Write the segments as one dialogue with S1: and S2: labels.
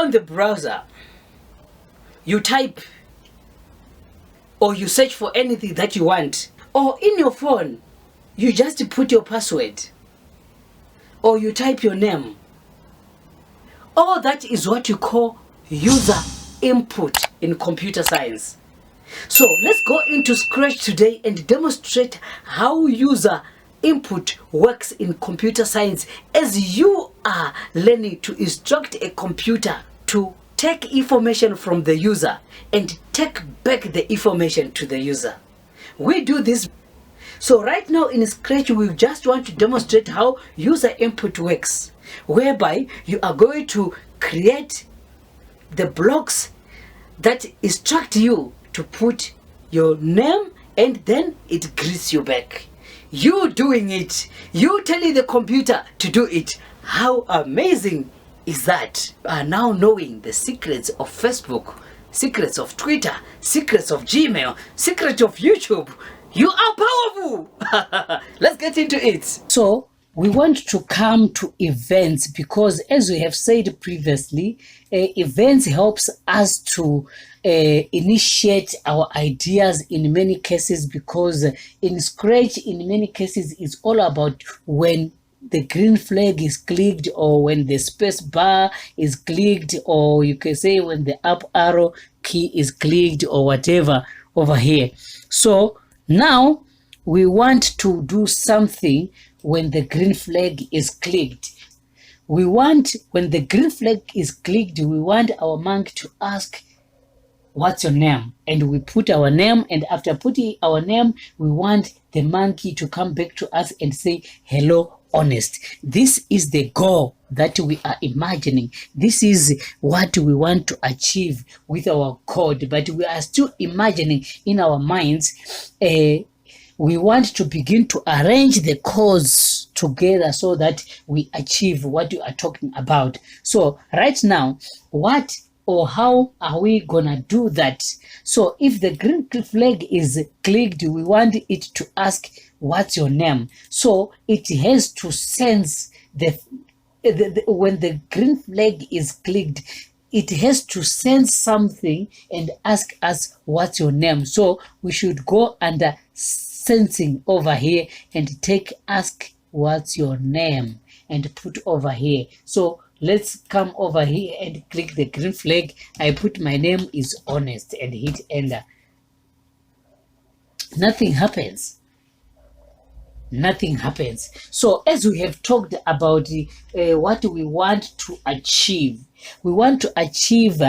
S1: on the browser, you type or you search for anything that you want, or in your phone, you just put your password or you type your name. All that is what you call user input in computer science. So let's go into Scratch today and demonstrate how user input works in computer science as you are learning to instruct a computer to take information from the user and take back the information to the user. We do this. So right now in Scratch, we just want to demonstrate how user input works, whereby you are going to create the blocks that instruct you to put your name, and then it greets you back. You doing it, you telling the computer to do it. How amazing is that? You are now knowing the secrets of Facebook, secrets of Twitter, secrets of Gmail, secrets of YouTube. You are powerful. Let's get into it. So we want to come to events because, as we have said previously, events helps us to initiate our ideas in many cases, because in Scratch, in many cases, it's all about when the green flag is clicked, or when the space bar is clicked, or you can say when the up arrow key is clicked, or whatever over here. So now we want to do something when the green flag is clicked. We want, when the green flag is clicked, we want our monkey to ask, what's your name? And we put our name, and after putting our name, we want the monkey to come back to us and say, hello, honest. This is the goal that we are imagining. This is what we want to achieve with our code, but we are still imagining in our minds. We want to begin to arrange the codes together so that we achieve what we are talking about. So right now, what or how are we gonna do that? So if the green flag is clicked, we want it to ask, what's your name? So it has to sense when the green flag is clicked, it has to sense something and ask us, what's your name? So we should go under sensing over here and take ask, what's your name, and put over here. So let's come over here and click the green flag. I put my name is honest and hit enter. Nothing happens. Nothing happens. So as we have talked about what we want to achieve, we want to achieve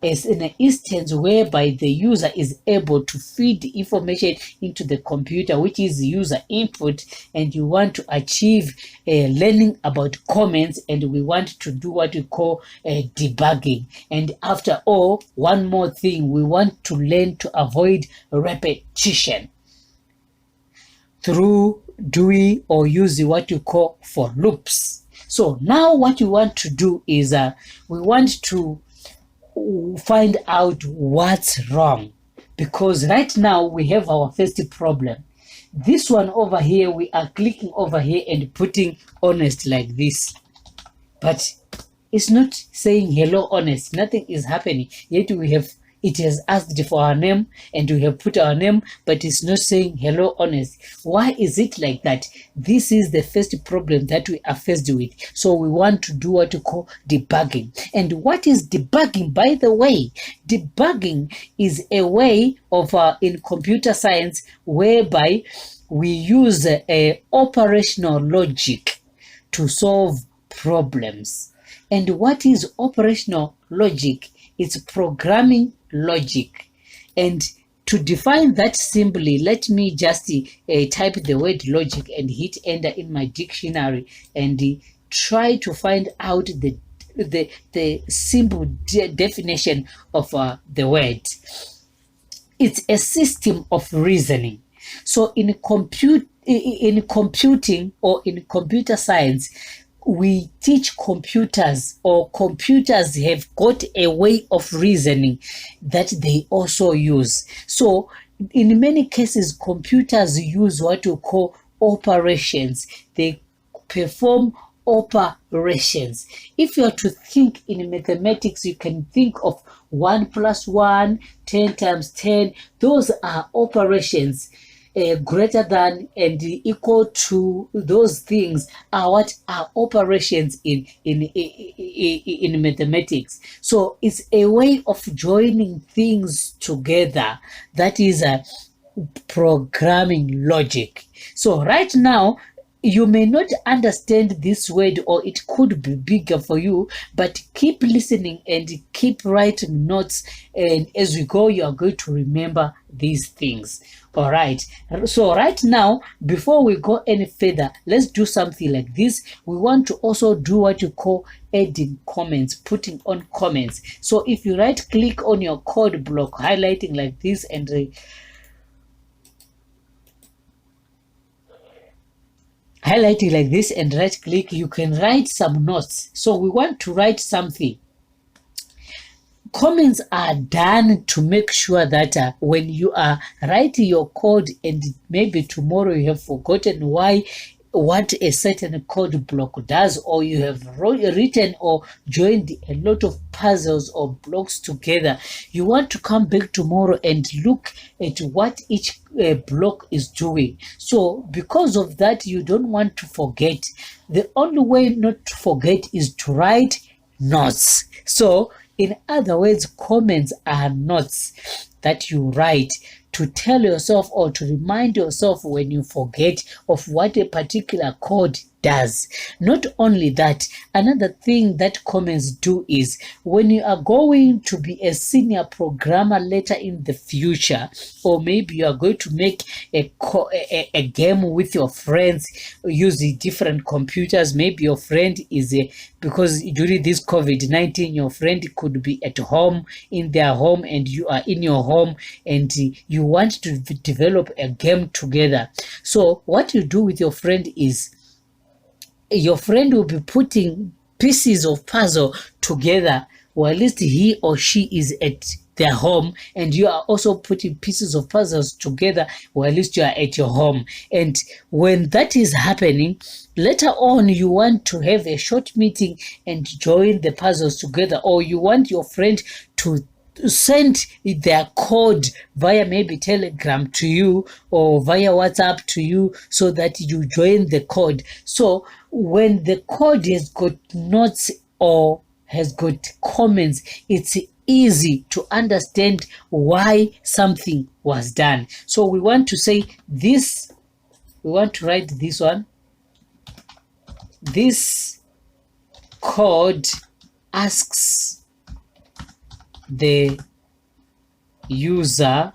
S1: as an instance whereby the user is able to feed information into the computer, which is user input, and you want to achieve learning about comments, and we want to do what we call debugging. And after all, one more thing, we want to learn to avoid repetition through doing or using what you call for loops. So now what we want to do is we want to find out what's wrong, because right now we have our first problem. This one over here, we are clicking over here and putting honest like this, but it's not saying hello honest. Nothing is happening, yet we have, it has asked for our name and we have put our name, but it's not saying hello honest. Why is it like that? This is the first problem that we are faced with. So we want to do what we call debugging. And what is debugging, by the way? Debugging is a way of in computer science whereby we use a operational logic to solve problems. And what is operational logic? It's programming logic. And to define that simply, let me just type the word logic and hit enter in my dictionary and try to find out the simple definition of the word. It's a system of reasoning. So in computing or in computer science, we teach computers, or computers have got a way of reasoning that they also use. So in many cases, computers use what we call operations. They perform operations. If you are to think in mathematics, you can think of 1 plus 1, 10 times 10. Those are operations. Greater than and equal to, those things are what are operations in mathematics. So it's a way of joining things together. That is a programming logic. So right now, you may not understand this word, or it could be bigger for you, but keep listening and keep writing notes, and as we go, you are going to remember these things. All right, so right now, before we go any further, let's do something like this. We want to also do what you call adding comments, putting on comments. So if you right click on your code block, highlighting like this, and highlighting like this and right click, you can write some notes. So we want to write something. Comments are done to make sure that when you are writing your code and maybe tomorrow you have forgotten what a certain code block does, or you have written or joined a lot of puzzles or blocks together, you want to come back tomorrow and look at what each block is doing. So because of that, you don't want to forget. The only way not to forget is to write notes. So in other words, comments are notes that you write to tell yourself or to remind yourself when you forget of what a particular code does. Not only that, another thing that comments do is when you are going to be a senior programmer later in the future, or maybe you are going to make a game with your friends using different computers. Maybe your friend is because during this COVID-19, your friend could be at home, in their home, and you are in your home, and you want to develop a game together. So what you do with your friend is, your friend will be putting pieces of puzzle together, or at least he or she is at their home, and you are also putting pieces of puzzles together, or at least you are at your home. And when that is happening, later on you want to have a short meeting and join the puzzles together, or you want your friend to send their code via maybe Telegram to you or via WhatsApp to you, so that you join the code. So when the code has got notes or has got comments, it's easy to understand why something was done. So we want to say this, we want to write this one. This code asks the user's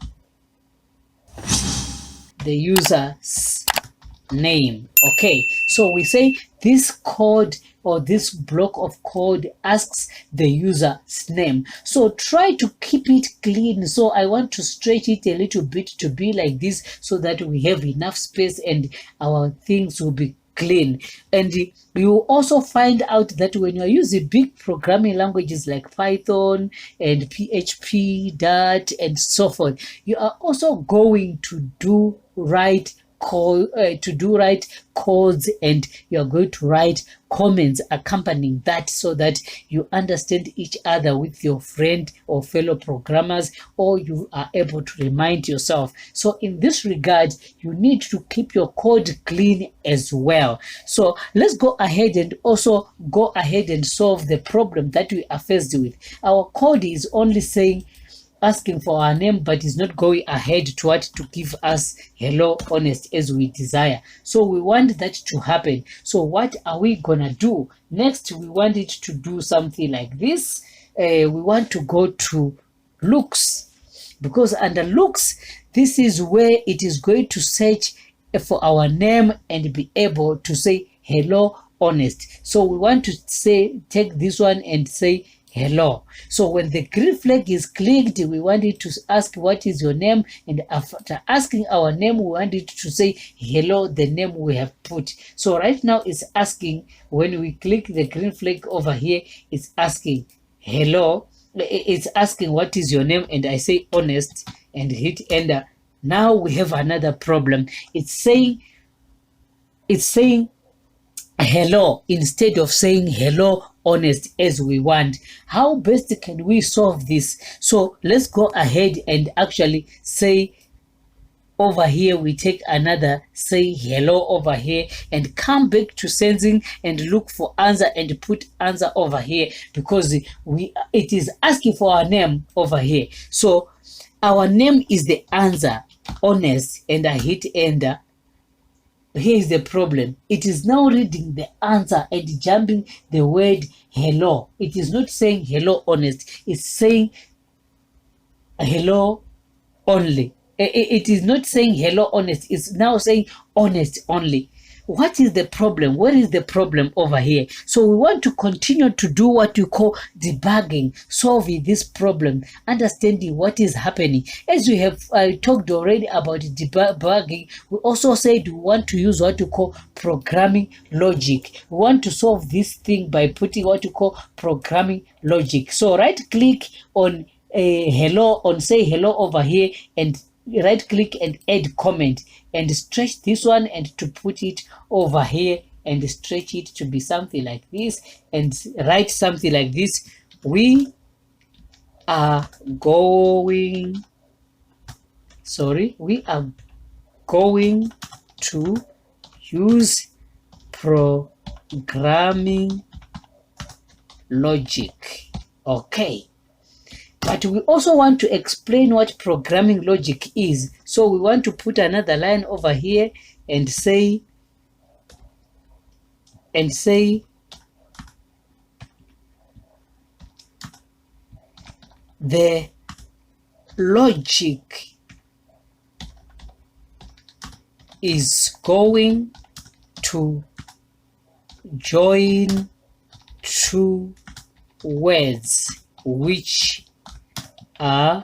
S1: name. Okay, so we say this code or this block of code asks the user's name. So try to keep it clean. So I want to stretch it a little bit to be like this, so that we have enough space and our things will be clean. And you also find out that when you're using big programming languages like Python and PHP, Dart, and so forth, you are also going to do write codes, and you're going to write comments accompanying that, so that you understand each other with your friend or fellow programmers, or you are able to remind yourself. So in this regard, you need to keep your code clean as well. So let's go ahead and also go ahead and solve the problem that we are faced with. Our code is only asking for our name, but is not going ahead to give us hello honest as we desire. So we want that to happen. So what are we gonna do next? We want it to do something like this. We want to go to looks, because under looks, this is where it is going to search for our name and be able to say hello honest. So we want to take this one and say hello. So when the green flag is clicked, we want it to ask what is your name, and after asking our name, we want it to say hello, the name we have put. So right now it's asking, when we click the green flag over here, it's asking hello, it's asking what is your name, and I say honest and hit enter. Now we have another problem. It's saying hello instead of saying hello honest as we want. How best can we solve this? So let's go ahead and actually say over here, we take another, say hello over here, and come back to sensing and look for answer and put answer over here, because it is asking for our name over here. So our name is the answer, honest, and I hit enter. Here is the problem. It is now reading the answer and jumping the word hello. It is not saying hello honest. It's saying hello only. It is not saying hello honest. It's now saying honest only. What is the problem? Where is the problem over here? So we want to continue to do what you call debugging, solving this problem, understanding what is happening. As we have talked already about debugging, we also said we want to use what you call programming logic. We want to solve this thing by putting what you call programming logic. So right click on hello, on say hello over here, and right click and add comment, and stretch this one and to put it over here, and stretch it to be something like this, and write something like this. We are going to use programming logic. Okay. But we also want to explain what programming logic is. So we want to put another line over here and say the logic is going to join two words which are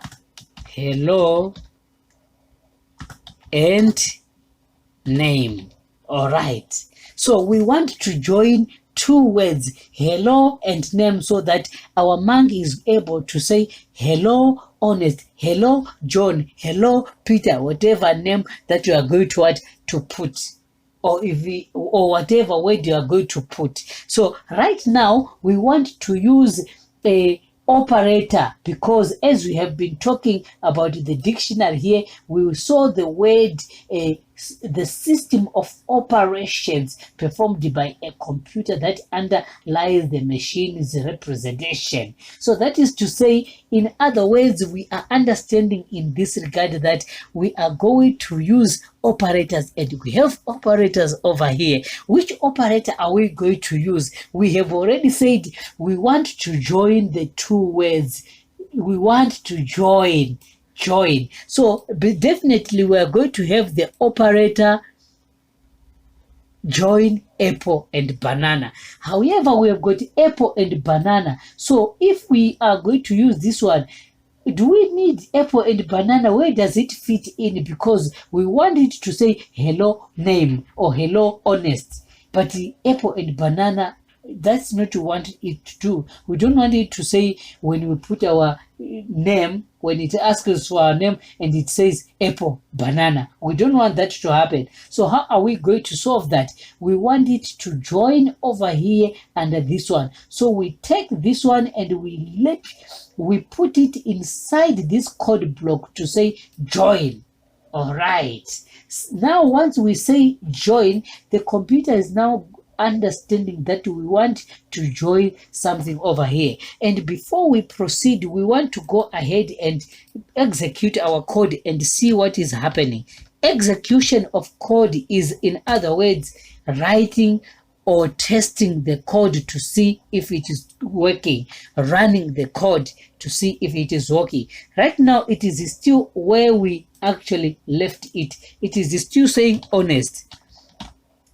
S1: hello and name. All right. So we want to join two words, hello and name, so that our monkey is able to say hello honest, hello John, hello Peter, whatever name that you are going to put, or whatever word you are going to put. So right now we want to use a operator, because as we have been talking about the dictionary here, we saw the word the system of operations performed by a computer that underlies the machine's representation. So that is to say, in other words, we are understanding in this regard that we are going to use operators, and we have operators over here. Which operator are we going to use? We have already said we want to join the two words. We want to join. So definitely we are going to have the operator join apple and banana. However, we have got apple and banana. So if we are going to use this one, do we need apple and banana? Where does it fit in? Because we want it to say hello name or hello honest. But the apple and banana, that's not what we want it to do. We don't want it to say, when we put our name, when it asks us for our name and it says apple, banana, we don't want that to happen. So how are we going to solve that? We want it to join over here under this one. So we take this one and we put it inside this code block to say join. All right. Now once we say join, the computer is now understanding that we want to join something over here. And before we proceed, we want to go ahead and execute our code and see what is happening. Execution of code is, in other words, writing or testing the code to see if it is working, running the code to see if it is working. Right now, it is still where we actually left it. It is still saying honest.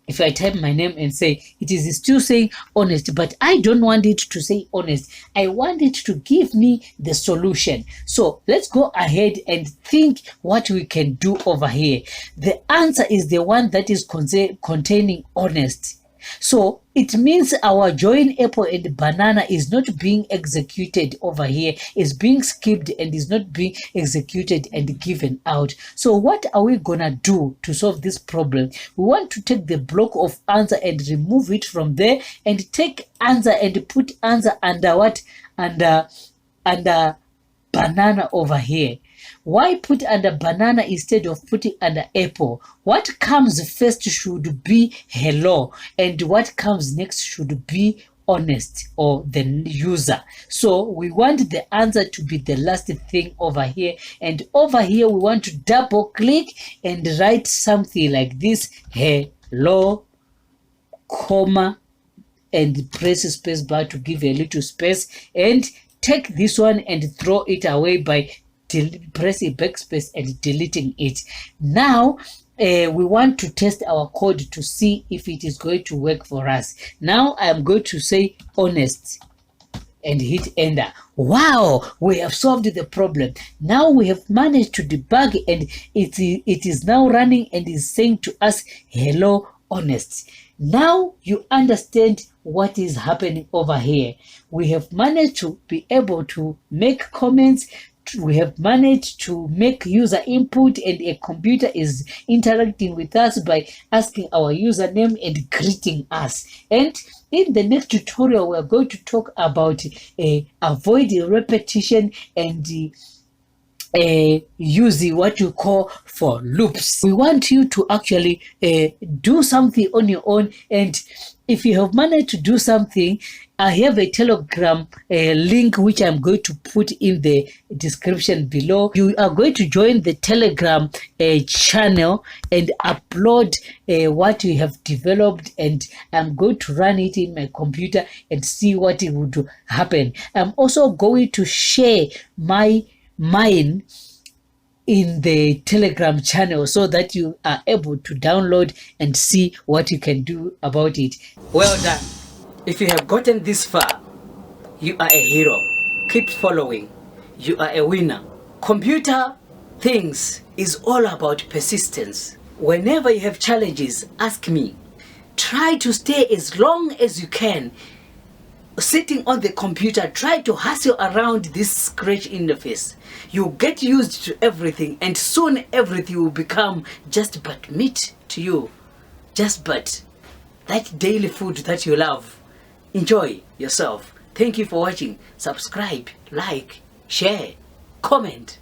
S1: If I type my name and say, it is still saying honest, but I don't want it to say honest. I want it to give me the solution. So let's go ahead and think what we can do over here. The answer is the one that is containing honest. So it means our join apple and banana is not being executed over here, is being skipped and is not being executed and given out. So what are we gonna do to solve this problem? We want to take the block of answer and remove it from there, and take answer and put answer under what? Under banana over here. Why put under banana instead of putting under apple? What comes first should be hello, and what comes next should be honest, or the user. So we want the answer to be the last thing over here, and over here we want to double click and write something like this: hello, comma, and press space bar to give a little space, and take this one and throw it away by pressing backspace and deleting it. Now we want to test our code to see if it is going to work for us. Now I am going to say honest and hit enter. Wow, we have solved the problem. Now we have managed to debug, and it is now running and is saying to us hello honest. Now you understand what is happening over here. We have managed to be able to make comments. We have managed to make user input, and a computer is interacting with us by asking our username and greeting us. And in the next tutorial, we are going to talk about avoiding repetition and using what you call for loops. We want you to actually do something on your own, and if you have managed to do something, I have a Telegram link which I'm going to put in the description below. You are going to join the Telegram channel and upload what you have developed, and I'm going to run it in my computer and see what it would happen. I'm also going to share mine in the Telegram channel so that you are able to download and see what you can do about it. Well done. If you have gotten this far, you are a hero. Keep following. You are a winner. Computer things is all about persistence. Whenever you have challenges, ask me. Try to stay as long as you can sitting on the computer. Try to hustle around this scratch interface. You get used to everything, and soon everything will become just but meat to you. Just but that daily food that you love. Enjoy yourself. Thank you for watching. Subscribe, like, share, comment.